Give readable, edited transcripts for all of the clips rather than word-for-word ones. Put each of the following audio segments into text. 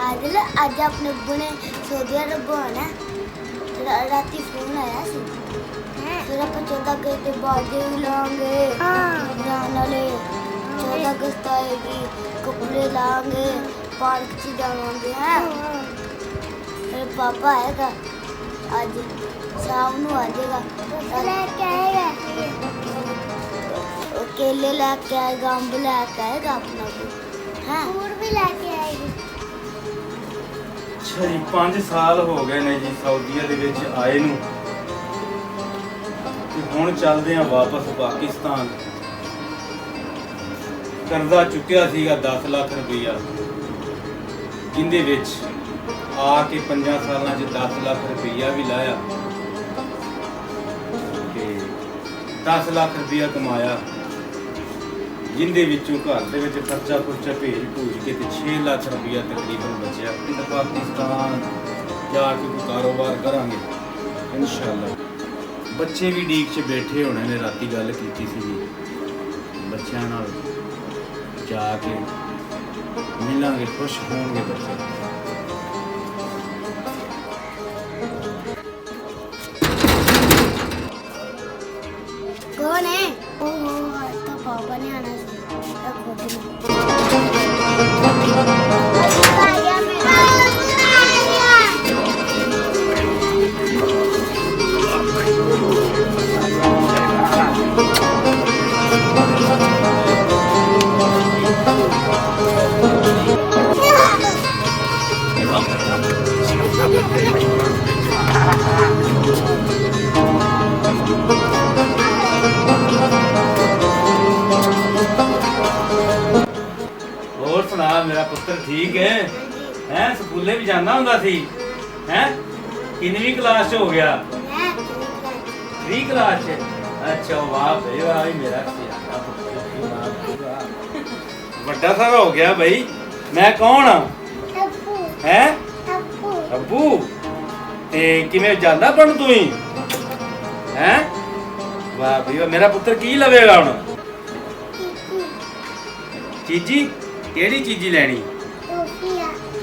आदिल आज अपने अब्बू ने सऊदी अरब आना राती फोन आया सी फिर आप 14 अगस्त के बाजे भी लाएंगे नाले 14 अगस्त आएगी कपड़े लाएंगे पार्क से जाएंगे हैं फिर पापा आएगा आज शाम को आ जाएगा लेके आएगा केले लेके आएगा अम्ब लेके आएगा अपना भी लेके आएगी अच्छा जी 5 साल हो गए ने जी ਸਾਊਦੀਆ ਦੇ ਵਿੱਚ ਆਏ ਨੂੰ ਤੇ ਹੁਣ ਚੱਲਦੇ ਆ ਵਾਪਸ ਪਾਕਿਸਤਾਨ। ਕਰਜ਼ਾ ਚੁੱਕਿਆ ਸੀਗਾ 10 ਲੱਖ ਰੁਪਈਆ ਜਿੰਦੇ ਵਿੱਚ ਆ ਕੇ 5 ਸਾਲਾਂ 'ਚ 10 ਲੱਖ ਰੁਪਈਆ ਵੀ ਲਾਇਆ ਤੇ 10 ਲੱਖ ਰੁਪਈਆ ਕਮਾਇਆ ਜਿੰਦੇ ਵਿੱਚੋਂ ਘਰ ਦੇ ਵਿੱਚ ਖਰਚਾ ਭੇਜ ਭੂਜ ਕੇ ਤੇ 6 ਲੱਖ ਰੁਪਈਆ ਤਕਰੀਬਨ ਬਚਿਆ। ਫਿਰ ਪਾਕਿਸਤਾਨ ਜਾ ਕੇ ਕੋਈ ਕਾਰੋਬਾਰ ਕਰਾਂਗੇ ਇਨਸ਼ਾਅੱਲਾ। ਬੱਚੇ ਵੀ ਡੀਕ 'ਚ ਬੈਠੇ ਹੋਣੇ ਨੇ, ਰਾਤੀ ਗੱਲ ਕੀਤੀ ਸੀ ਬੱਚਿਆਂ ਨਾਲ ਜਾ ਕੇ ਮਿਲਾਂਗੇ, ਖੁਸ਼ ਹੋਣਗੇ ਬੱਚੇ। कौन है तो पापा ने आना ਹੋਰ ਸੁਣਾ ਮੇਰਾ ਪੁੱਤਰ ਠੀਕ ਹੈ? ਹੈ ਸਕੂਲੇ ਵੀ ਜਾਂਦਾ ਹੁੰਦਾ ਸੀ? ਹੈ ਕਿੰਨਵੀਂ ਕਲਾਸ 'ਚ ਹੋ ਗਿਆ? 3 ਕਲਾਸ 'ਚ। ਅੱਛਾ ਵਾਹ ਬਈ ਵਾਹ ਮੇਰਾ ਸਿਆਣਾ ਪੁੱਤਰ ਵੱਡਾ ਸਾਰਾ ਹੋ ਗਿਆ ਬਈ। ਮੈਂ ਕੌਣ ਆ? ਹੈ ਅੱਬੂ। ਤੇ ਕਿਵੇਂ ਜਾਂਦਾ ਪੜਨ ਤੂੰ ਹੀ? ਹੈ ਵਾਹ ਬਈ ਵਾਹ। ਮੇਰਾ ਪੁੱਤਰ ਕੀ ਲਵੇਗਾ ਹੁਣ? ਚੀਜੀ ਕਿਹੜੀ ਚੀਜ਼ੀ ਲੈਣੀ?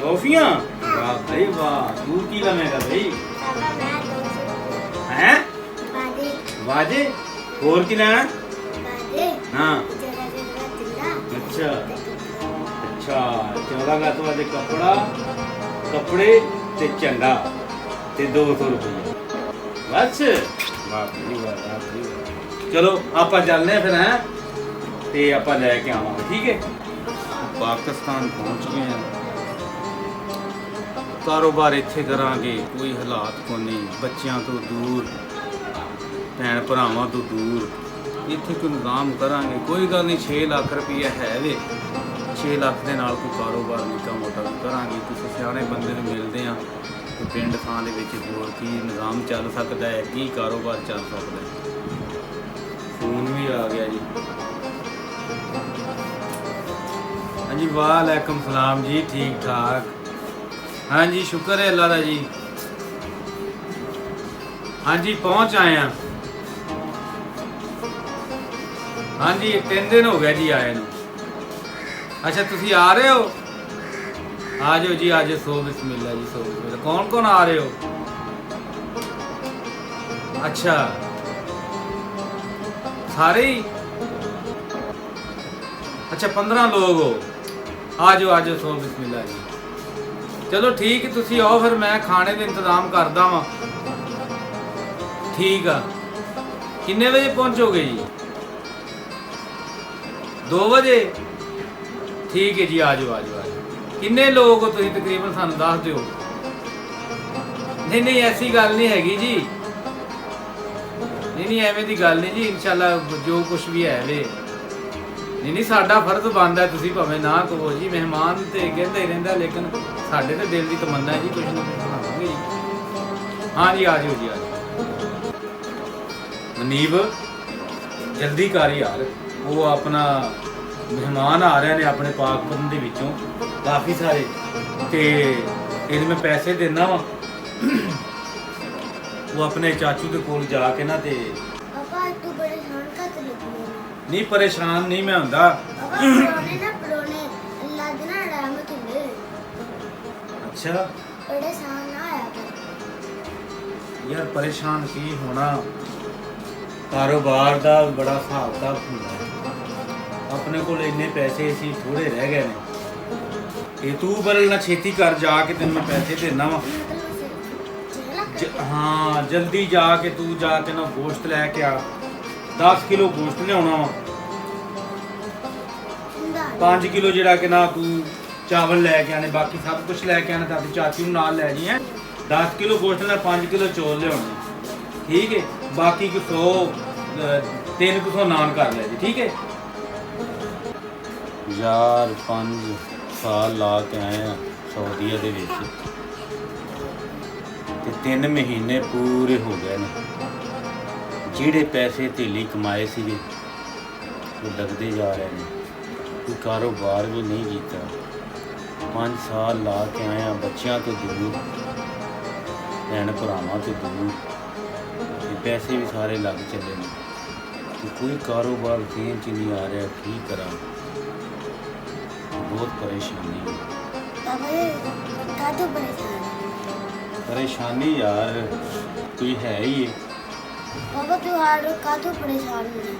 ਟੋਫੀਆਂ। ਵਾਹ ਬਈ ਵਾਹ। ਤੂੰ ਕੀ ਲਵੇਂਗਾ ਬਈ? ਹੈ ਵਾਜੇ। ਹੋਰ ਕੀ ਲੈਣਾ? ਹਾਂ ਅੱਛਾ ਅੱਛਾ 14 ਅਗਸਤ ਵਾਲੇ ਕੱਪੜੇ ਤੇ ਝੰਡਾ ਤੇ 200 ਰੁਪਏ ਬਸ। ਵਾਹ ਬਈ ਵਾਹ। ਚਲੋ ਆਪਾਂ ਚੱਲਦੇ ਆ ਫਿਰ ਹੈ ਤੇ ਆਪਾਂ ਲੈ ਕੇ ਆਵਾਂਗੇ ਠੀਕ ਹੈ। ਪਾਕਿਸਤਾਨ ਪਹੁੰਚ ਗਏ ਹਾਂ। ਕਾਰੋਬਾਰ ਇੱਥੇ ਕਰਾਂਗੇ, ਕੋਈ ਹਾਲਾਤ ਕੋ ਨਹੀਂ, ਬੱਚਿਆਂ ਤੋਂ ਦੂਰ, ਭੈਣ ਭਰਾਵਾਂ ਤੋਂ ਦੂਰ, ਇੱਥੇ ਕੋਈ ਨਿਜ਼ਾਮ ਕਰਾਂਗੇ। ਕੋਈ ਗੱਲ ਨਹੀਂ 6 ਲੱਖ ਰੁਪਈਆ ਹੈ ਵੇ, 6 ਲੱਖ ਦੇ ਨਾਲ ਕੋਈ ਕਾਰੋਬਾਰ ਨਿੱਕਾ ਮੋਟਾ ਕਰਾਂਗੇ। ਕਿਸੇ ਸਿਆਣੇ ਬੰਦੇ ਨੂੰ ਮਿਲਦੇ ਹਾਂ ਕਿ ਪਿੰਡ ਥਾਂ ਦੇ ਵਿੱਚ ਹੋਰ ਕੀ ਨਿਜ਼ਾਮ ਚੱਲ ਸਕਦਾ ਹੈ, ਕੀ ਕਾਰੋਬਾਰ ਚੱਲ ਸਕਦਾ ਹੈ। ਫੋਨ ਵੀ ਆ ਗਿਆ ਜੀ। हाँ जी वालेकुम सलाम जी, ठीक ठाक। हाँ जी शुक्र है अल्लाह दा जी। हाँ जी पहुँच आए हैं। हाँ जी 3 दिन हो गए जी आए नू। अच्छा तुसी आ रहे हो? आ जाओ जी आ जाओ। 100 बिस्मिल्लाह जी 100 बिस्मिल्लाह। कौन कौन आ रहे हो? अच्छा सारे ही? अच्छा 15 लोग हो। आ जाओ 100 बिस्मिल्लाह जी। चलो ठीक है तुसी आओ फिर मैं खाने का इंतजाम करदा वां। ठीक आ। किन्ने बजे पहुंचोगे जी? 2 बजे? ठीक है जी आ जाओ। किन्ने लोग हो तुसी तकरीबन सानू दस दिओ। नहीं ऐसी गल नहीं हैगी जी। नहीं एवें दी गल नहीं जी। इंशाल्लाह जो कुछ भी है वे नहीं साडा फर्ज बनता है। तुसी भावें ना कहो जी, मेहमान तो कहता ही रहिंदा लेकिन साडे तो दिल की तमन्ना है जी कुछ ना कुछ बनावांगे जी। हाँ जी आ जाओ जी आ जाओ। मनीब जल्दी कर यार, वो अपना मेहमान आ रहे ने अपने पाकपतन दे विचों काफ़ी सारे, ते इहदे मैं पैसे देना वा। वो अपने चाचू के कोल जाके ना ते नहीं परेशान नहीं मैं हुंदा। ਅੱਛਾ ਪਰੇਸ਼ਾਨ ਨਾ ਆਇਆ ਕਰ। ਯਾਰ ਪਰੇਸ਼ਾਨ ਕੀ ਹੋਣਾ, ਕਾਰੋਬਾਰ ਦਾ ਬੜਾ ਹਿਸਾਬ ਕਿਤਾਬ ਹੁੰਦਾ ਹੈ। ਆਪਣੇ ਕੋਲ ਇੰਨੇ ਪੈਸੇ ਸੀ ਥੋੜੇ ਰਹਿ ਗਏ ਨੇ, ਇਹ ਤੂੰ ਬਰਲ ਨਾ ਛੇਤੀ ਕਰ ਜਾ ਕੇ ਤੈਨੂੰ ਮੈਂ ਪੈਸੇ ਦੇਣਾ ਵਾ। ਹਾਂ ਜਲਦੀ ਜਾ ਕੇ ਤੂੰ ਜਾ ਕੇ ਨਾ ਗੋਸ਼ਤ ਲੈ ਕੇ ਆ, 10 ਕਿਲੋ ਗੋਸ਼ਤ ਲਿਆਉਣਾ ਵਾ, 5 ਕਿਲੋ ਜਿਹੜਾ ਕਿ ਨਾ ਤੂੰ ਚਾਵਲ ਲੈ ਕੇ ਆਣੇ, ਬਾਕੀ ਸਭ ਕੁਝ ਲੈ ਕੇ ਆਣਾ, ਤਾਂ ਆਪਣੀ ਚਾਚੀ ਨੂੰ ਨਾਲ ਲੈ ਜੀ ਹੈ। 10 ਕਿਲੋ ਗੋਸ਼ਤ ਨਾਲ 5 ਕਿਲੋ ਚੌਲ ਲਿਆਉਣੇ, ਠੀਕ ਹੈ। ਬਾਕੀ ਕਿ 300 ਨਾਨ ਕਰ ਲੈ ਜੀ, ਠੀਕ ਹੈ। ਯਾਰ 5 ਸਾਲ ਲਾ ਕੇ ਆਏ ਆ ਸਾਊਦੀਆ ਦੇ ਵਿੱਚ ਤੇ 3 ਮਹੀਨੇ ਪੂਰੇ ਹੋ ਗਏ ਨੇ। ਜਿਹੜੇ ਪੈਸੇ ਧੇਲੀ ਕਮਾਏ ਸੀਗੇ ਉਹ ਡੱਬਦੇ ਜਾ ਰਹੇ ਨੇ, ਕੋਈ ਕਾਰੋਬਾਰ ਵੀ ਨਹੀਂ ਕੀਤਾ। 5 ਸਾਲ ਲਾ ਕੇ ਆਏ ਆ, ਬੱਚਿਆਂ ਤੋਂ ਦੂਰ, ਭੈਣ ਭਰਾਵਾਂ ਤੋਂ ਦੂਰ, ਤੇ ਪੈਸੇ ਵੀ ਸਾਰੇ ਲੱਗ ਚੱਲੇ ਨੇ ਤੇ ਕੋਈ ਕਾਰੋਬਾਰ ਦੇਣ 'ਚ ਨਹੀਂ ਆ ਰਿਹਾ। ਕੀ ਕਰਾਂ, ਬਹੁਤ ਪਰੇਸ਼ਾਨੀ ਹੈ। ਕਾਹਤੋਂ ਪਰੇਸ਼ਾਨ? ਪਰੇਸ਼ਾਨੀ ਯਾਰ ਕੋਈ ਹੈ ਹੀ ਹੈ। ਪਾਪਾ ਤੂੰ ਹਾਰ ਕਾਹਤੋਂ ਪਰੇਸ਼ਾਨ ਹੈ?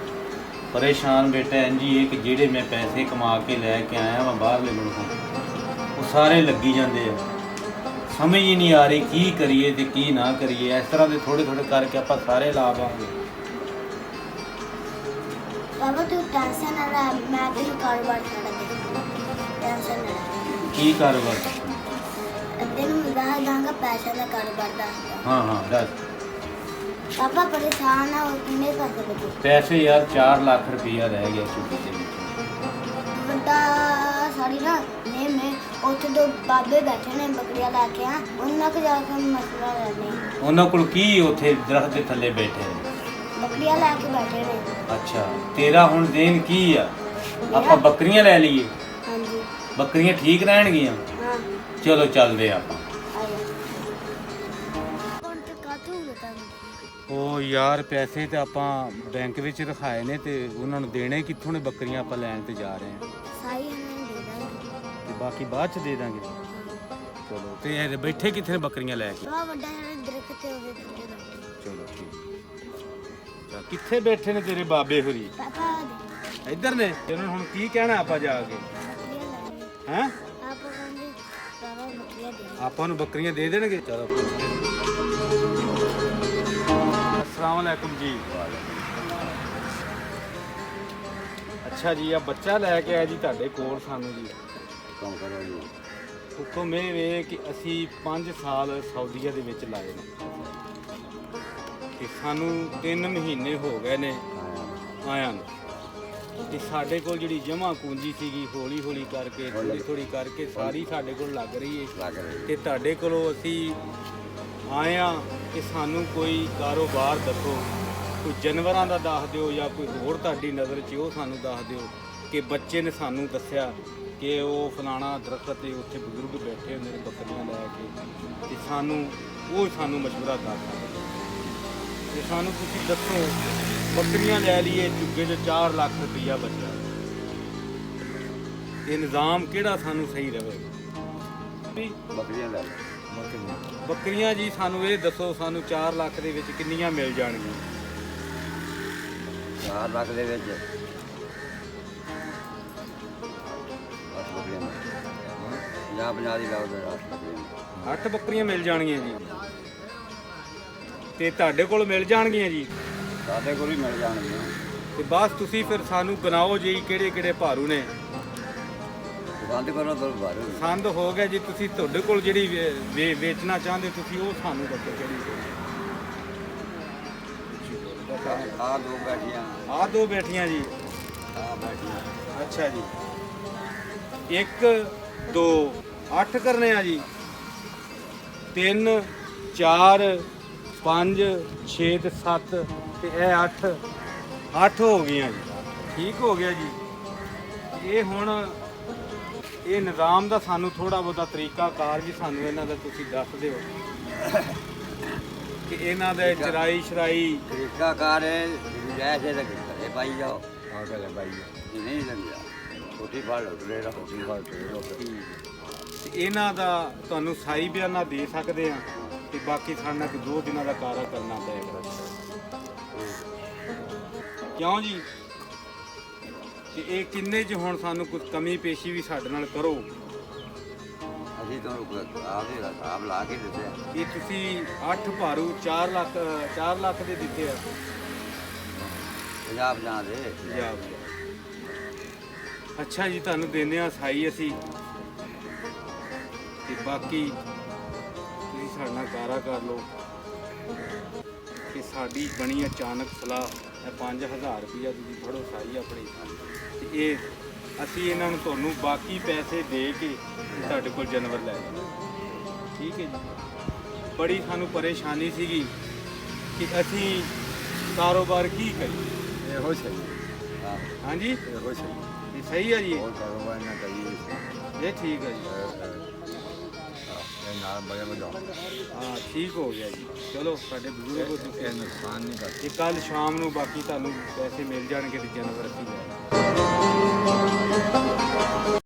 ਪਰੇਸ਼ਾਨ ਬੇਟਾ ਇੰਜੀ ਹੈ ਕਿ ਜਿਹੜੇ ਮੈਂ ਪੈਸੇ ਕਮਾ ਕੇ ਲੈ ਕੇ ਆਇਆ ਵਾਂ ਬਾਹਰਲੇ ਮੁਲਕੋਂ, ਉਹ ਸਾਰੇ ਲੱਗੀ ਜਾਂਦੇ ਆ। ਸਮਝ ਹੀ ਨਹੀਂ ਆ ਰਹੀ ਕੀ ਕਰੀਏ ਤੇ ਕੀ ਨਾ ਕਰੀਏ। ਇਸ ਤਰ੍ਹਾਂ ਦੇ ਥੋੜੇ ਥੋੜੇ ਕਰਕੇ ਆਪਾਂ ਸਾਰੇ ਲਾ ਪਾਵਾਂਗੇ। ਪਾਪਾ ਤੂੰ ਟੈਨਸ਼ਨ ਨਾ ਲੈ, ਮੈਂ ਤੈਨੂੰ ਕਾਰੋਬਾਰ ਛੱਡ ਦੇਵਾਂਗਾ, ਟੈਨਸ਼ਨ ਨਾ ਲੈ। ਕੀ ਕਾਰੋਬਾਰ? ਤੈਨੂੰ ਦੱਸ ਦਾਂਗਾ ਪੈਸੇ ਦਾ ਕਾਰੋਬਾਰ ਦੱਸ। ਹਾਂ ਦੱਸ। ਪਾਪਾ ਪਰੇਸ਼ਾਨ ਆ, ਕਿੰਨੇ ਪੈਸੇ ਬਚੇ? ਪੈਸੇ ਯਾਰ 4 ਲੱਖ ਰੁਪਈਆ ਰਹਿ ਗਿਆ ਚੁੱਕੀ ਦੇ ਵਿੱਚ। ਵੱਡਾ ਸਾਡੀ ਨਾ ਨੇ ਮੈਂ ਉੱਥੇ ਦੋ ਬਾਬੇ ਬੈਠੇ ਨੇ ਬੱਕਰੀਆਂ ਲੈ ਕੇ ਆ, ਉਹਨਾਂ ਕੋਲ ਜਾ ਕੇ ਮਸਲਾ ਲੈਣੇ। ਉਹਨਾਂ ਕੋਲ ਕੀ ਉੱਥੇ ਦਰਖਤ ਦੇ ਥੱਲੇ ਬੈਠੇ ਨੇ? ਬੱਕਰੀਆਂ ਲੈ ਕੇ ਬੈਠੇ ਨੇ। ਅੱਛਾ ਤੇਰਾ ਹੁਣ ਦੇਣ ਕੀ ਆ? ਆਪਾਂ ਬੱਕਰੀਆਂ ਲੈ ਲਈਏ? ਹਾਂਜੀ ਬੱਕਰੀਆਂ ਠੀਕ ਰਹਿਣਗੀਆਂ? ਹਾਂ ਚਲੋ ਚੱਲਦੇ ਆਪਾਂ। ਉਹ ਯਾਰ ਪੈਸੇ ਤੇ ਆਪਾਂ ਬੈਂਕ ਵਿੱਚ ਰਖਾਏ ਨੇ ਤੇ ਉਹਨਾਂ ਨੂੰ ਦੇਣੇ ਕਿੱਥੋਂ ਨੇ? ਬੱਕਰੀਆਂ ਆਪਾਂ ਲੈਣ ਤੇ ਜਾ ਰਹੇ ਹਾਂ। ਸਾਈ ਇਹਨਾਂ ਦੇ ਦਾਂਗੇ ਤੇ ਬਾਕੀ ਬਾਅਦ ਚ ਦੇ ਦਾਂਗੇ। ਚਲੋ ਤੇ ਇਹ ਬੈਠੇ ਕਿੱਥੇ ਨੇ ਬੱਕਰੀਆਂ ਲੈ ਕੇ? ਆ ਵੱਡਾ ਜਿਹੜਾ ਦਰਖਤ ਤੇ ਉਹਦੇ ਥੱਲੇ ਬੈਠੇ। ਚਲੋ ਠੀਕ। ਚਾ ਕਿੱਥੇ ਬੈਠੇ ਨੇ ਤੇਰੇ ਬਾਬੇ ਹੋਰੀ? ਪਾਪਾ ਇੱਧਰ ਨੇ। ਇਹਨਾਂ ਨੂੰ ਹੁਣ ਕੀ ਕਹਿਣਾ ਆਪਾਂ ਜਾ ਕੇ? ਬੱਕਰੀਆਂ ਲੈਣੇ। ਹੈਂ? ਆਪਾਂ ਕਹਿੰਦੇ ਸਾਰਾ ਬੱਕਰੀਆਂ ਦੇ। ਆਪਾਂ ਨੂੰ ਬੱਕਰੀਆਂ ਦੇ ਦੇਣਗੇ? ਚਲੋ अस्सलाम वालेकुम जी। ਅੱਛਾ ਜੀ, ਆ ਬੱਚਾ ਲੈ ਕੇ ਆਇਆ ਜੀ ਤੁਹਾਡੇ ਕੋਲ ਸਾਨੂੰ ਜੀ। ਕੰਮ ਕਰੋ ਜੀ। ਹੁਕਮ ਇਹ ਵੇ ਕਿ ਅਸੀਂ 5 ਸਾਲ ਸਾਊਦੀਆ ਦੇ ਵਿੱਚ ਲਾਏ ਨੇ ਤੇ ਸਾਨੂੰ 3 ਮਹੀਨੇ ਹੋ ਗਏ ਨੇ ਆਇਆਂ ਨੂੰ, ਤੇ ਸਾਡੇ ਕੋਲ ਜਿਹੜੀ ਜਮ੍ਹਾਂ ਪੂੰਜੀ ਸੀਗੀ ਹੌਲੀ ਹੌਲੀ ਕਰਕੇ ਥੋੜੀ ਥੋੜੀ ਕਰਕੇ ਸਾਰੀ ਸਾਡੇ ਕੋਲ ਲੱਗ ਰਹੀ ਹੈ। ਤੇ ਤੁਹਾਡੇ ਕੋਲੋਂ ਅਸੀਂ ਆਏ ਆ ਕਿ ਸਾਨੂੰ ਕੋਈ ਕਾਰੋਬਾਰ ਦੱਸੋ, ਕੋਈ ਜਾਨਵਰਾਂ ਦਾ ਦੱਸ ਦਿਓ ਜਾਂ ਕੋਈ ਹੋਰ ਤੁਹਾਡੀ ਨਜ਼ਰ 'ਚ ਉਹ ਸਾਨੂੰ ਦੱਸ ਦਿਓ। ਕਿ ਬੱਚੇ ਨੇ ਸਾਨੂੰ ਦੱਸਿਆ ਕਿ ਉਹ ਫਲਾਣਾ ਦਰਖਤ ਤੇ ਉੱਥੇ ਬਜ਼ੁਰਗ ਬੈਠੇ ਹੁੰਦੇ ਨੇ ਬੱਕਰੀਆਂ ਲੈ ਕੇ, ਤੇ ਸਾਨੂੰ ਮਸ਼ਵਰਾ ਕਰ ਸਕਦੇ ਤੇ ਸਾਨੂੰ ਤੁਸੀਂ ਦੱਸੋ ਬੱਕਰੀਆਂ ਲੈ ਲਈਏ, ਚੁੱਗੇ 'ਚ 4 ਲੱਖ ਰੁਪਈਆ ਬਚਿਆ, ਇਹ ਨਿਜ਼ਾਮ ਕਿਹੜਾ ਸਾਨੂੰ ਸਹੀ ਰਹੇ? ਬੱਕਰੀਆਂ ਲੈ ਲਓ। ਬੱਕਰੀਆਂ ਜੀ ਸਾਨੂੰ ਇਹ ਦੱਸੋ, ਸਾਨੂੰ 4 ਲੱਖ ਦੇ ਵਿੱਚ ਕਿੰਨੀਆਂ ਮਿਲ ਜਾਣਗੀਆਂ? 4 ਲੱਖ ਦੇ ਵਿੱਚ 8 ਬੱਕਰੀਆਂ ਜਾਂ 50 ਦੀ ਲਾਓ ਤੇ 8 ਬੱਕਰੀਆਂ। 8 ਬੱਕਰੀਆਂ ਮਿਲ ਜਾਣਗੀਆਂ ਜੀ, ਤੇ ਤੁਹਾਡੇ ਕੋਲ ਮਿਲ ਜਾਣਗੀਆਂ ਜੀ? ਸਾਡੇ ਕੋਲ ਵੀ ਮਿਲ ਜਾਣਗੀਆਂ। ਤੇ ਬਸ ਤੁਸੀਂ ਫਿਰ ਸਾਨੂੰ ਗਨਾਓ ਜੀ ਕਿਹੜੇ ਕਿਹੜੇ ਭਾਰੂ ਨੇ। ਬੰਦ ਕਰੋ ਤਾਂ ਬਾਹਰ ਪਸੰਦ ਹੋ ਗਿਆ ਜੀ, ਤੁਸੀਂ ਤੁਹਾਡੇ ਕੋਲ ਜਿਹੜੀ ਵੇਚਣਾ ਚਾਹੁੰਦੇ ਤੁਸੀਂ ਉਹ ਸਾਨੂੰ ਦੱਸੋ ਕਿਹੜੀ। ਆ 2 ਬੈਠੀਆਂ। ਆਹ 2 ਬੈਠੀਆਂ ਜੀ। ਆ ਬੈਠੀਆਂ। ਅੱਛਾ ਜੀ, 1 2 8 ਕਰਨੇ ਆ ਜੀ। 3 4 5 6 ਤੇ 7 ਤੇ ਇਹ 8 ਹੋ ਗਈਆਂ ਜੀ। ਠੀਕ ਹੋ ਗਿਆ ਜੀ। ਇਹ ਹੁਣ ਇਹ ਨਿਜ਼ਾਮ ਦਾ ਸਾਨੂੰ ਥੋੜਾ ਬਹੁਤਾ ਤਰੀਕਾਕਾਰ ਵੀ ਸਾਨੂੰ ਇਹਨਾਂ ਦਾ ਤੁਸੀਂ ਦੱਸ ਦਿਓ ਕਿ ਇਹਨਾਂ ਦੇ ਚਰਾਈ ਸ਼ਰਾਈ ਤਰੀਕਾਕਾਰ ਹੈ। ਜੈਸੇ ਤੇ ਘਰੇ ਪਾਈ ਜਾਓ, ਆ ਕੇ ਪਾਈ ਜਾਓ। ਨਹੀਂ ਲੱਗਿਆ ਛੋਟੀ ਫੜ ਲਓ, ਲੈ ਲਓ, ਛੋਟੀ ਫੜ ਲਓ। ਤੇ ਇਹਨਾਂ ਦਾ ਤੁਹਾਨੂੰ ਸਾਈ ਬਿਆਨਾ ਦੇ ਸਕਦੇ ਆ ਤੇ ਬਾਕੀ ਸਾਡੇ ਨਾਲ 2 ਦਿਨਾਂ ਦਾ ਕਾਰਾ ਕਰਨਾ ਪਏਗਾ। ਕਿਉਂ ਜੀ? ਤੇ ਇਹ ਕਿੰਨੇ 'ਚ ਹੁਣ ਸਾਨੂੰ ਕੁਝ ਕਮੀ ਪੇਸ਼ੀ ਵੀ ਸਾਡੇ ਨਾਲ ਕਰੋ। ਅਸੀਂ ਤੁਹਾਨੂੰ ਆਪਦੇ ਹਿਸਾਬ ਲਾ ਕੇ ਦਿੱਤੇ। ਇਹ ਤੁਸੀਂ 8 ਭਾਰੂ 4 ਲੱਖ ਦੇ ਦਿੱਤੇ ਆ। 50 ਦੇ ਪੰਜਾਬ ਦੇ। ਅੱਛਾ ਜੀ, ਤੁਹਾਨੂੰ ਦਿੰਦੇ ਆ ਸਾਈ ਅਸੀਂ ਤੇ ਬਾਕੀ ਤੁਸੀਂ ਸਾਡੇ ਨਾਲ ਕਾਰਾ ਕਰ ਲਓ ਕਿ ਸਾਡੀ ਬਣੀ ਅਚਾਨਕ ਸਲਾਹ ਇਹ 5000 ਰੁਪਇਆ ਤੁਸੀਂ ਫੜੋ ਸਾਈ ਆਪਣੀ ਤੇ ਇਹ ਅਸੀਂ ਇਹਨਾਂ ਨੂੰ ਤੁਹਾਨੂੰ ਬਾਕੀ ਪੈਸੇ ਦੇ ਕੇ ਤੁਹਾਡੇ ਕੋਲ ਜਾਨਵਰ ਲੈ ਜਾਣਾ। ਠੀਕ ਹੈ ਜੀ। ਬੜੀ ਸਾਨੂੰ ਪਰੇਸ਼ਾਨੀ ਸੀਗੀ ਕਿ ਅਸੀਂ ਕਾਰੋਬਾਰ ਕੀ ਕਰੀਏ। ਇਹੋ ਸਹੀ ਹਾਂ, ਹਾਂਜੀ ਇਹੋ ਸਹੀ। ਇਹ ਸਹੀ ਹੈ ਜੀ। ਹੋਰ ਕਾਰੋਬਾਰ ਨਾ ਕਰੀਏ। ਇਹ ਠੀਕ ਹੈ ਜੀ। ਇਹ ਨਾਲ ਬੜੇ ਵਧਾਓ। ਹਾਂ ਠੀਕ ਹੋ ਗਿਆ ਜੀ। ਚਲੋ ਸਾਡੇ ਬਜ਼ੁਰਗ ਹੋ ਚੁੱਕੇ ਇਹ ਨੁਕਸਾਨ ਨਹੀਂ ਕਰਦੇ। ਤੇ ਕੱਲ ਸ਼ਾਮ ਨੂੰ ਬਾਕੀ ਤੁਹਾਨੂੰ ਪੈਸੇ ਮਿਲ ਜਾਣਗੇ ਤੇ ਜਾਨਵਰ ਅਸੀਂ ਲੈ